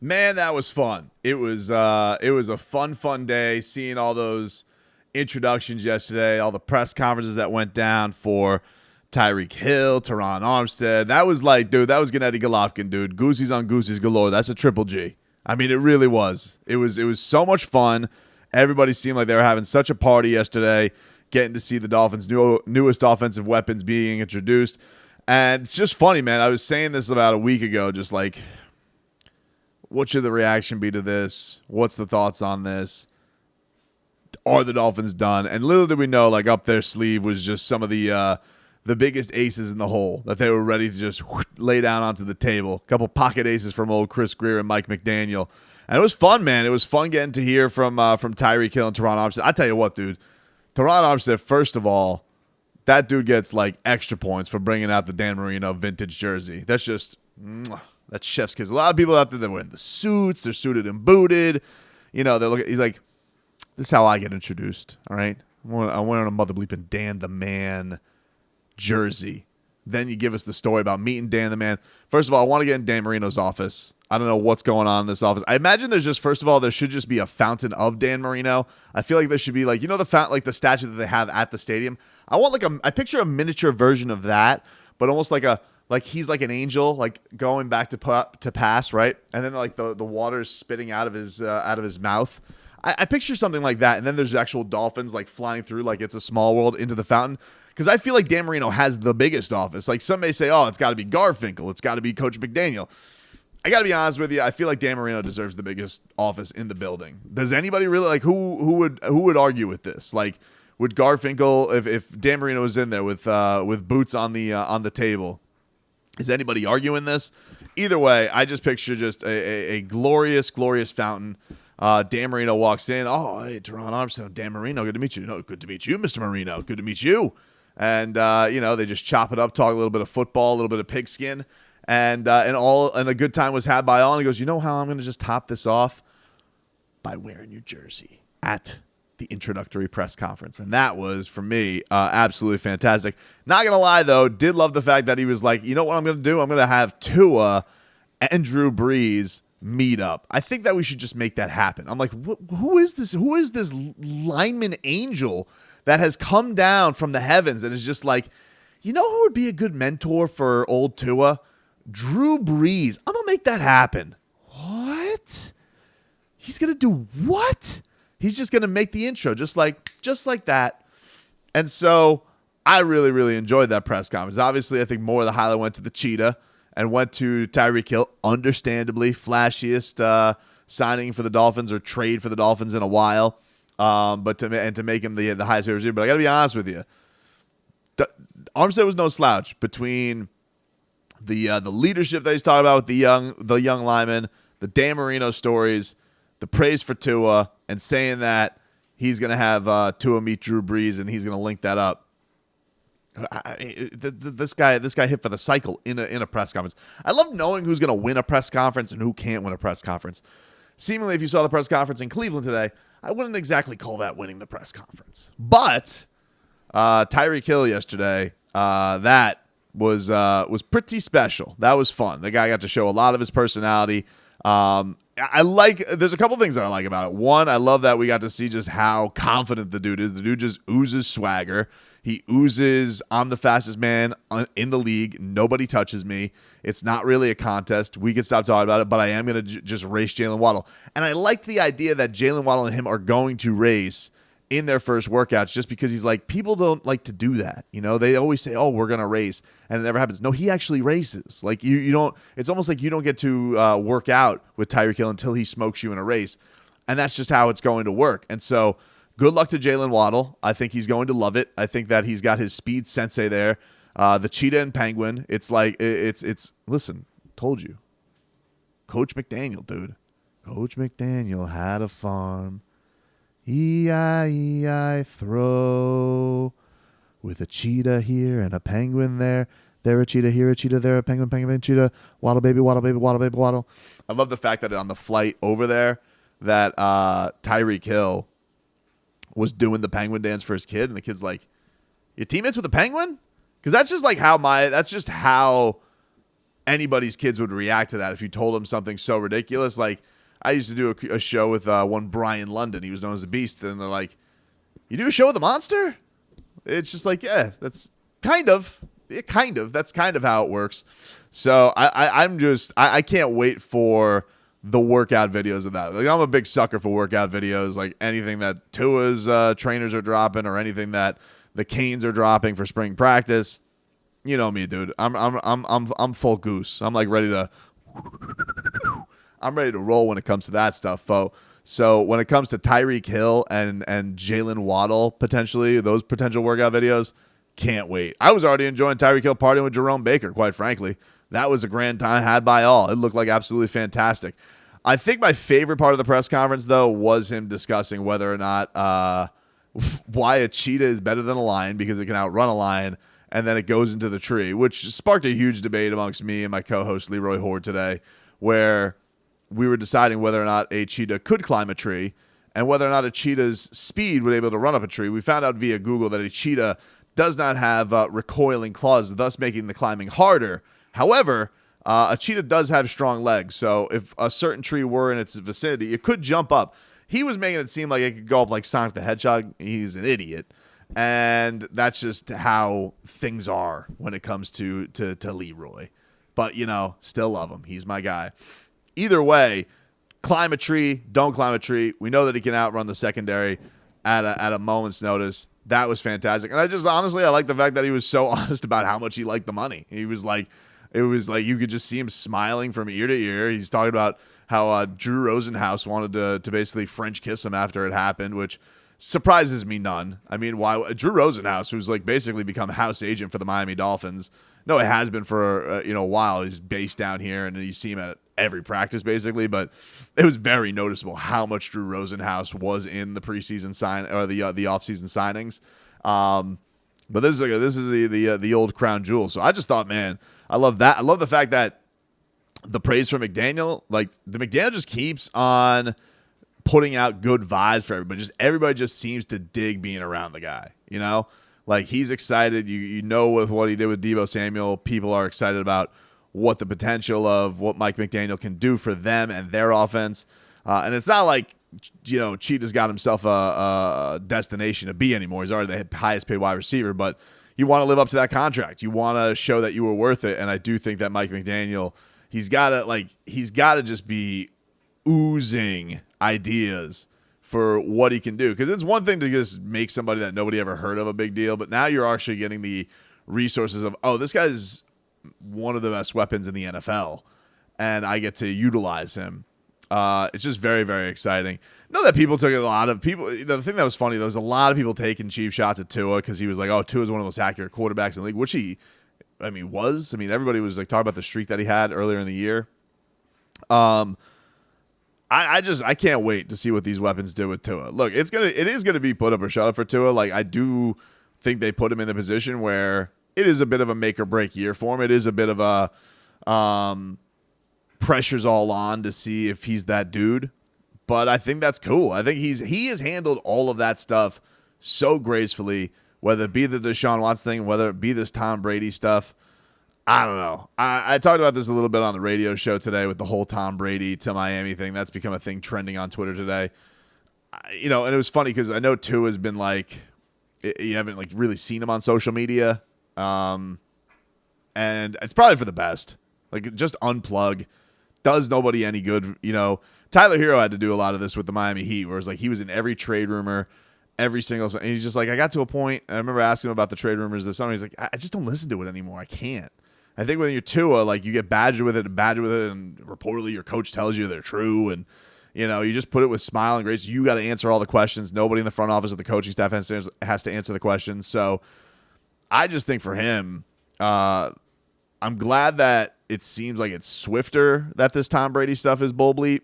Man, that was fun. It was a fun day seeing all those introductions yesterday, all the press conferences that went down for Tyreek Hill, Terron Armstead. That was like, dude, that was Gennady Golovkin, dude. Goosies on Goosies galore. That's a triple G. I mean, it really was. It was so much fun. Everybody seemed like they were having such a party yesterday, getting to see the Dolphins' newest offensive weapons being introduced. And it's just funny, man. I was saying this about a week ago, just like, what should the reaction be to this? What's the thoughts on this? Are the Dolphins done? And little did we know, like up their sleeve was just some of the biggest aces in the hole that they were ready to just lay down onto the table. A couple pocket aces from old Chris Greer and Mike McDaniel. And it was fun, man. It was fun getting to hear from Tyreek Hill and Terron Armstead. I tell you what, dude. Terron Armstead, first of all, that dude gets like extra points for bringing out the Dan Marino vintage jersey. That's just that's chef's kiss. A lot of people out there that were in the suits, they're suited and booted. You know, they're looking. He's like, this is how I get introduced. All right, I'm wearing a mother bleeping Dan the Man jersey. Then you give us the story about meeting Dan the Man. First of all, I want to get in Dan Marino's office. I don't know what's going on in this office. I imagine there's just, first of all, there should just be a fountain of Dan Marino. I feel like there should be like, you know, the fountain, like the statue that they have at the stadium. I want like I picture a miniature version of that, but almost like he's like an angel, like going back to pass, right? And then like the water is spitting out of his mouth. I picture something like that, and then there's actual dolphins like flying through like it's a small world into the fountain. Because I feel like Dan Marino has the biggest office. Like some may say, oh, it's got to be Garfinkel, it's got to be Coach McDaniel. I got to be honest with you. I feel like Dan Marino deserves the biggest office in the building. Does anybody really like who would argue with this? Like, would Garfinkel, if Dan Marino was in there with boots on the table, is anybody arguing this? Either way, I just picture just a glorious fountain. Dan Marino walks in. Oh, hey, Terron Armstead, Dan Marino, good to meet you. No, good to meet you, Mr. Marino. Good to meet you. And they just chop it up, talk a little bit of football, a little bit of pigskin. And a good time was had by all. And he goes, you know how I'm going to just top this off? By wearing your jersey at the introductory press conference. And that was, for me, absolutely fantastic. Not going to lie, though, did love the fact that he was like, you know what I'm going to do? I'm going to have Tua and Drew Brees meet up. I think that we should just make that happen. I'm like, who is this? Who is this lineman angel that has come down from the heavens and is just like, you know who would be a good mentor for old Tua? Drew Brees. I'm going to make that happen. What? He's going to do what? He's just going to make the intro just like that. And so I really, really enjoyed that press conference. Obviously, I think more of the highlight went to the Cheetah and went to Tyreek Hill, understandably flashiest signing for the Dolphins or trade for the Dolphins in a while. But to make him the highest paid receiver. But I got to be honest with you, Armstead was no slouch between the leadership that he's talking about with the young linemen, the Dan Marino stories, the praise for Tua, and saying that he's going to have Tua meet Drew Brees and he's going to link that up. This guy hit for the cycle in a press conference. I love knowing who's going to win a press conference and who can't win a press conference. Seemingly, if you saw the press conference in Cleveland today, I wouldn't exactly call that winning the press conference. But Tyreek Hill yesterday, that was pretty special. That was fun. The guy got to show a lot of his personality. There's a couple things that I like about it. One, I love that we got to see just how confident the dude is. The dude just oozes swagger. He oozes, I'm the fastest man in the league. Nobody touches me. It's not really a contest. We can stop talking about it, but I am going to just race Jalen Waddle. And I like the idea that Jalen Waddle and him are going to race in their first workouts just because he's like, people don't like to do that. You know, they always say, oh, we're going to race. And it never happens. No, he actually races. Like you don't, it's almost like you don't get to work out with Tyreek Hill until he smokes you in a race. And that's just how it's going to work. And so good luck to Jalen Waddle. I think he's going to love it. I think that he's got his speed sensei there. The cheetah and penguin. It's like, it's listen, told you. Coach McDaniel, dude. Coach McDaniel had a farm. E-I-E-I throw. With a cheetah here and a penguin there. There a cheetah, here a cheetah, there a penguin, penguin, cheetah. Waddle, baby, waddle, baby, waddle, baby, waddle. I love the fact that on the flight over there that Tyreek Hill was doing the penguin dance for his kid. And the kid's like, your teammates with a penguin? Because that's just like how anybody's kids would react to that if you told them something so ridiculous. Like, I used to do a show with one Brian London. He was known as the Beast. And they're like, you do a show with a monster? It's just like, yeah, that's that's kind of how it works. So I can't wait for the workout videos of that. Like, I'm a big sucker for workout videos, like anything that Tua's trainers are dropping or anything that the Canes are dropping for spring practice. You know me, dude. I'm full goose. I'm like ready to roll when it comes to that stuff, Fo. So when it comes to Tyreek Hill and Jalen Waddle, potentially, those potential workout videos, can't wait. I was already enjoying Tyreek Hill partying with Jerome Baker, quite frankly. That was a grand time had by all. It looked like absolutely fantastic. I think my favorite part of the press conference, though, was him discussing whether or not why a cheetah is better than a lion because it can outrun a lion, and then it goes into the tree, which sparked a huge debate amongst me and my co-host Leroy Horde today, where we were deciding whether or not a cheetah could climb a tree and whether or not a cheetah's speed would be able to run up a tree. We found out via Google that a cheetah does not have recoiling claws, thus making the climbing harder. However, a cheetah does have strong legs, so if a certain tree were in its vicinity, it could jump up. He was making it seem like it could go up like Sonic the Hedgehog. He's an idiot. And that's just how things are when it comes to Leroy. But, still love him. He's my guy. Either way, climb a tree, don't climb a tree. We know that he can outrun the secondary at a moment's notice. That was fantastic. And I like the fact that he was so honest about how much he liked the money. He was like, it was like you could just see him smiling from ear to ear. He's talking about how Drew Rosenhaus wanted to basically French kiss him after it happened, which surprises me none. I mean, why Drew Rosenhaus, who's like basically become house agent for the Miami Dolphins. No, it has been for a while. He's based down here, and you see him at every practice basically. But it was very noticeable how much Drew Rosenhaus was in the preseason the offseason signings. But this is the old crown jewel. So I just thought, man, I love that. I love the fact that the praise for McDaniel, like the McDaniel just keeps on putting out good vibes for everybody. Everybody just seems to dig being around the guy, Like, he's excited. You know, with what he did with Deebo Samuel, people are excited about what the potential of what Mike McDaniel can do for them and their offense. And it's not like, Cheetah's got himself a destination to be anymore. He's already the highest paid wide receiver, but you want to live up to that contract. You want to show that you were worth it. And I do think that Mike McDaniel, he's got to just be oozing ideas for what he can do. Because it's one thing to just make somebody that nobody ever heard of a big deal, but now you're actually getting the resources of, this guy's one of the best weapons in the NFL, and I get to utilize him. It's just very, very exciting. Know that people took a lot of people. The thing that was funny, there was a lot of people taking cheap shots at Tua because he was like, Tua's one of the most accurate quarterbacks in the league, which he, was. Everybody was like talking about the streak that he had earlier in the year. I can't wait to see what these weapons do with Tua. Look, it is gonna be put up or shut up for Tua. Like, I do think they put him in the position where it is a bit of a make or break year for him. It is a bit of a pressure's all on to see if he's that dude. But I think that's cool. I think he has handled all of that stuff so gracefully, whether it be the Deshaun Watson thing, whether it be this Tom Brady stuff. I don't know. I talked about this a little bit on the radio show today with the whole Tom Brady to Miami thing. That's become a thing trending on Twitter today. And it was funny because I know Tua has been like, you haven't like really seen him on social media. And it's probably for the best. Like, just unplug. Does nobody any good. Tyler Hero had to do a lot of this with the Miami Heat, where it's like he was in every trade rumor, every single. And he's just like, I got to a point. I remember asking him about the trade rumors this summer. He's like, I just don't listen to it anymore. I can't. I think when you're Tua, like, you get badgered with it, and reportedly your coach tells you they're true, and you just put it with smile and grace. You got to answer all the questions. Nobody in the front office or the coaching staff has to answer the questions. So I just think for him, I'm glad that it seems like it's swifter that this Tom Brady stuff is bull bleep.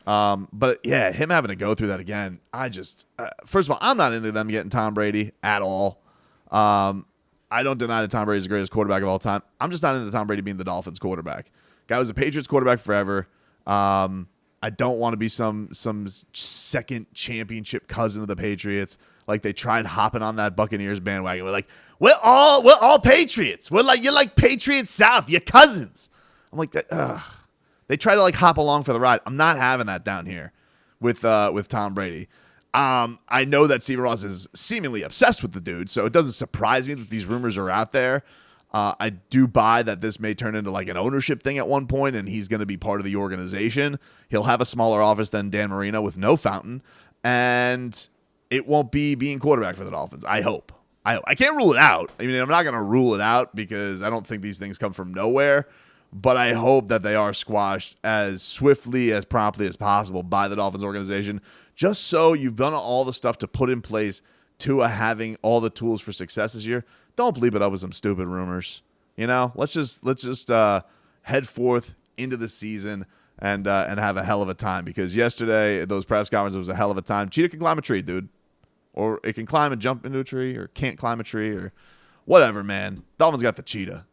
But yeah, him having to go through that again, I just first of all, I'm not into them getting Tom Brady at all. I don't deny that Tom Brady is the greatest quarterback of all time. I'm just not into Tom Brady being the Dolphins quarterback. Guy was a Patriots quarterback forever. I don't want to be some second championship cousin of the Patriots. Like, they tried hopping on that Buccaneers bandwagon. We're like, we're all Patriots. You're like Patriots South. You're cousins. I'm like, ugh. They try to like hop along for the ride. I'm not having that down here with Tom Brady. I know that Stephen Ross is seemingly obsessed with the dude, so it doesn't surprise me that these rumors are out there. I do buy that this may turn into like an ownership thing at one point, and he's going to be part of the organization. He'll have a smaller office than Dan Marino with no fountain, and it won't be being quarterback for the Dolphins. I hope. I can't rule it out. I mean, I'm not going to rule it out because I don't think these things come from nowhere, but I hope that they are squashed as swiftly, as promptly as possible by the Dolphins organization, just so you've done all the stuff to put in place to having all the tools for success this year. Don't bleep it up with some stupid rumors. Let's just head forth into the season and have a hell of a time, because yesterday those press conferences was a hell of a time. Cheetah can climb a tree, dude. Or it can climb and jump into a tree, or can't climb a tree, or whatever, man. Dolphins got the cheetah.